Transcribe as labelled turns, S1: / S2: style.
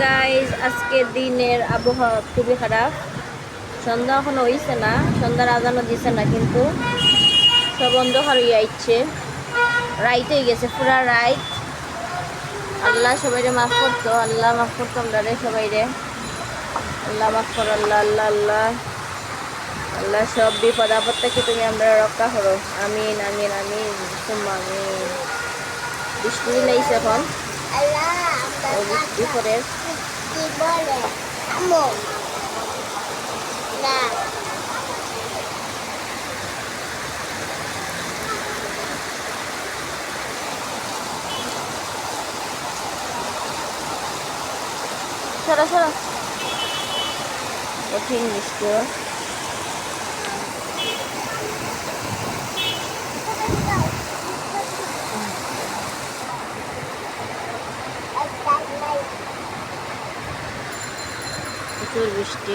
S1: Guys, আজকের দিনের আবহাওয়া খুবই খারাপ। সন্ধ্যা এখনো হইছে না, সন্ধ্যার আজানও দিছে না, কিন্তু সব অন্ধকার হইয়া আইছে। রাইত হয়ে গেছে, পুরা রাইত। আল্লাহ সবাইরে মাফ করতো, আল্লাহ মাফ করতো আমরা রে সবাইরে। আল্লাহ মাফ কর, আল্লাহ আল্লাহ আল্লাহ আল্লাহ। সব বিপদ আপদ থেকে তুমি আমরা রক্ষা করো, আমিন আমিন আমিন সুম্মা আমিন। বৃষ্টি লাইছে এখন, বিপদের সরা সরা কঠিন বৃষ্টি। প্রচুর বৃষ্টি।